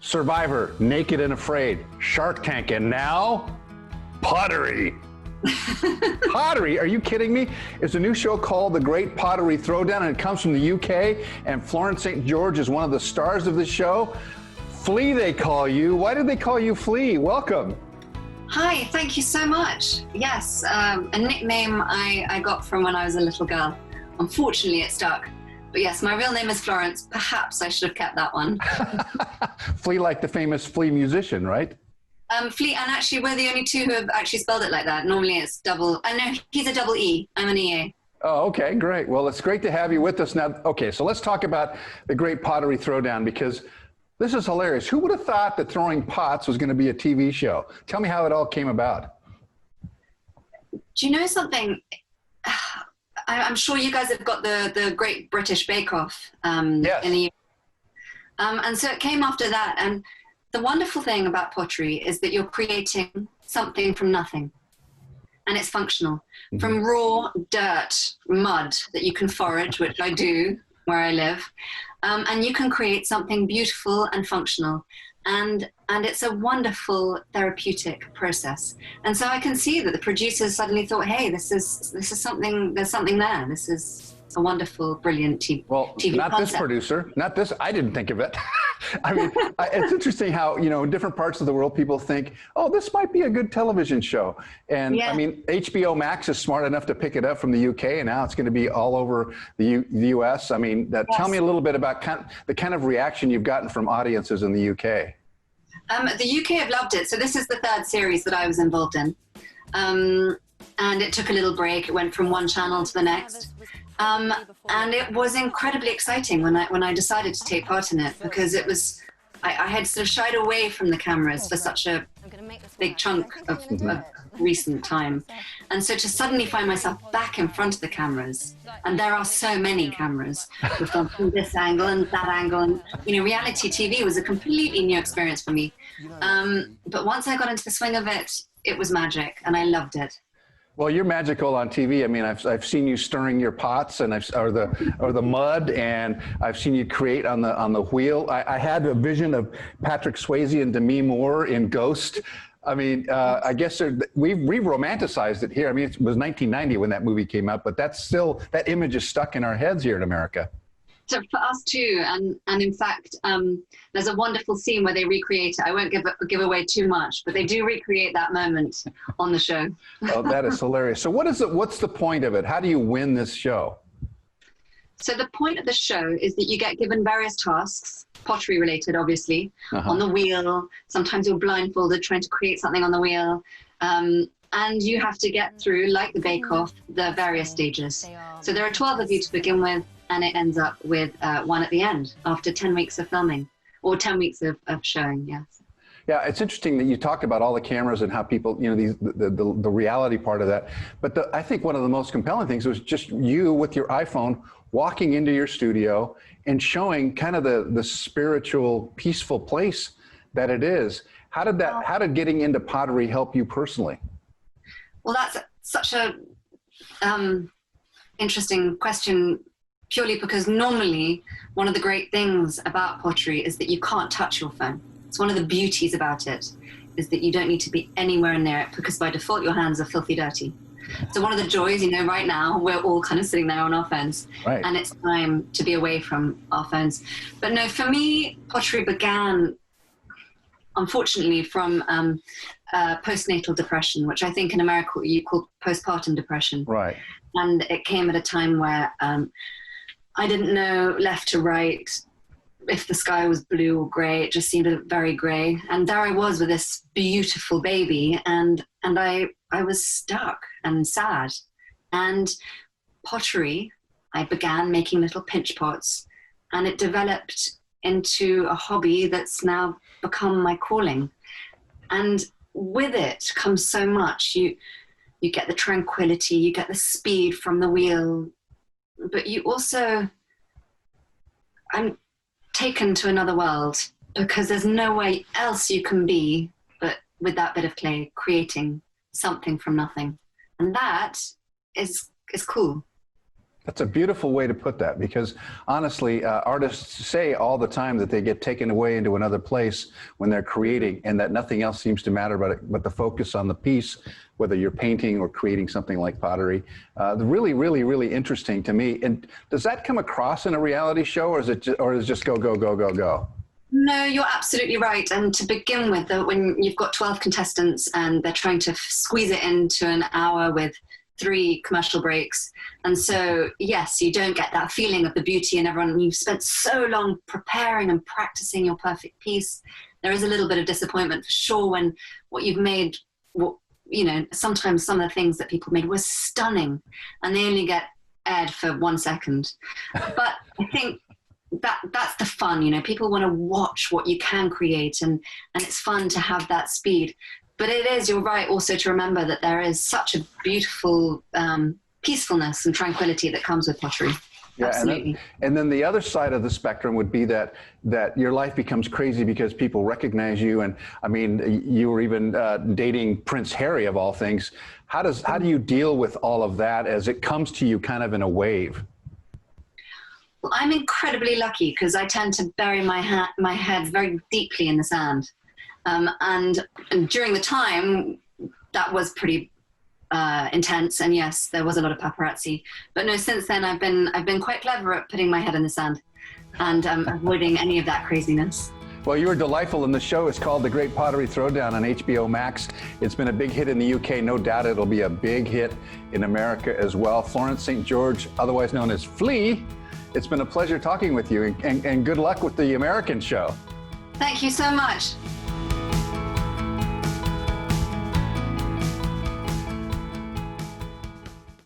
Survivor, Naked and Afraid, Shark Tank, and now pottery. Pottery? Are you kidding me? It's a new show called The Great Pottery Thrown Down, and it comes from the UK, and Florence St. is one of the stars of the show. Flea, they call you. Why did they call you Flea? Welcome. Hi, thank you so much. Yes, a nickname I got from when I was a little girl. Unfortunately, it stuck. But yes, my real name is Florence. Perhaps I should have kept that one. Flea, like the famous Flea musician, right? Flea, and actually we're the only two who have actually spelled it like that. Normally it's double, no, he's a double E, I'm an EA. Oh, okay, great. Well, it's great to have you with us now. Okay, so let's talk about the Great Pottery Throwdown, because this is hilarious. Who would have thought that throwing pots was going to be a TV show? Tell me how it all came about. Do you know something? I'm sure you guys have got the Great British Bake Off Yes. in the and so it came after that. And the wonderful thing about pottery is that you're creating something from nothing, and it's functional. Mm-hmm. From raw dirt, mud that you can forage, which I do where I live, and you can create something beautiful and functional. And it's a wonderful therapeutic process. And so I can see that the producers suddenly thought, hey, this is something, there's something there. This is a wonderful, brilliant TV not concept. This producer, not this, I didn't think of it. I mean, it's interesting how, you know, in different parts of the world, people think, oh, this might be a good television show. And yeah. I mean, HBO Max is smart enough to pick it up from the UK, and now it's going to be all over the US. I mean, yes. Tell me a little bit about the kind of reaction you've gotten from audiences in the UK. The UK have loved it. So this is the third series that I was involved in. And it took a little break. It went from one channel to the next. And it was incredibly exciting when I decided to take part in it, because it was, I had sort of shied away from the cameras for such a big chunk of recent time. And so to suddenly find myself back in front of the cameras, and there are so many cameras, from this angle and that angle, and you know, reality TV was a completely new experience for me. But once I got into the swing of it, it was magic, and I loved it. Well, you're magical on TV. I mean, I've seen you stirring your pots or the mud, and I've seen you create on the wheel. I had a vision of Patrick Swayze and Demi Moore in Ghost. I mean, I guess we've romanticized it here. I mean, it was 1990 when that movie came out, but that image is stuck in our heads here in America. So for us too, and in fact, there's a wonderful scene where they recreate it. I won't give away too much, but they do recreate that moment on the show. Oh, that is hilarious. So what's the point of it? How do you win this show? So the point of the show is that you get given various tasks, pottery related, obviously, on the wheel. Sometimes you're blindfolded trying to create something on the wheel. And you have to get through, like the Bake Off, the various stages. So there are 12 of you to begin with, and it ends up with one at the end after 10 weeks of filming, or 10 weeks of showing, yes. Yeah, it's interesting that you talked about all the cameras and how people, you know, the reality part of that. But I think one of the most compelling things was just you with your iPhone walking into your studio and showing kind of the spiritual, peaceful place that it is. How did getting into pottery help you personally? Well, that's such a interesting question, purely because normally one of the great things about pottery is that you can't touch your phone. It's one of the beauties about it, is that you don't need to be anywhere near it, because by default your hands are filthy dirty. So one of the joys, you know, right now we're all kind of sitting there on our phones, right, and it's time to be away from our phones. But no, for me, pottery began, unfortunately, from postnatal depression, which I think in America you call postpartum depression. Right. And it came at a time where I didn't know left to right, if the sky was blue or gray. It just seemed very gray. And there I was with this beautiful baby, and I was stuck and sad. And pottery, I began making little pinch pots, and it developed into a hobby that's now become my calling. And with it comes so much. You get the tranquility, you get the speed from the wheel, but you also, I'm taken to another world, because there's nowhere else you can be but with that bit of clay, creating something from nothing. And that is cool. That's a beautiful way to put that, because honestly, artists say all the time that they get taken away into another place when they're creating, and that nothing else seems to matter but the focus on the piece, whether you're painting or creating something like pottery. Really, really, really interesting to me. And does that come across in a reality show, or is it just go, go, go, go, go? No, you're absolutely right. And to begin with, when you've got 12 contestants and they're trying to squeeze it into an hour with 3 commercial breaks. And so, yes, you don't get that feeling of the beauty in everyone. You've spent so long preparing and practicing your perfect piece. There is a little bit of disappointment for sure when what you've made, sometimes some of the things that people made were stunning and they only get aired for 1 second. But I think that's the fun, people want to watch what you can create, and it's fun to have that speed. But it is, you're right, also to remember that there is such a beautiful peacefulness and tranquility that comes with pottery. Yeah, absolutely. And then the other side of the spectrum would be that your life becomes crazy because people recognize you. And I mean, you were even dating Prince Harry of all things. How do you deal with all of that as it comes to you kind of in a wave? Well, I'm incredibly lucky because I tend to bury my head very deeply in the sand. And during the time, that was pretty intense, and yes, there was a lot of paparazzi. But no, since then I've been quite clever at putting my head in the sand and avoiding any of that craziness. Well, you were delightful, and the show is called The Great Pottery Thrown Down on HBO Max. It's been a big hit in the UK. No doubt it'll be a big hit in America as well. Florence St. George, otherwise known as Flea, it's been a pleasure talking with you, and good luck with the American show. Thank you so much.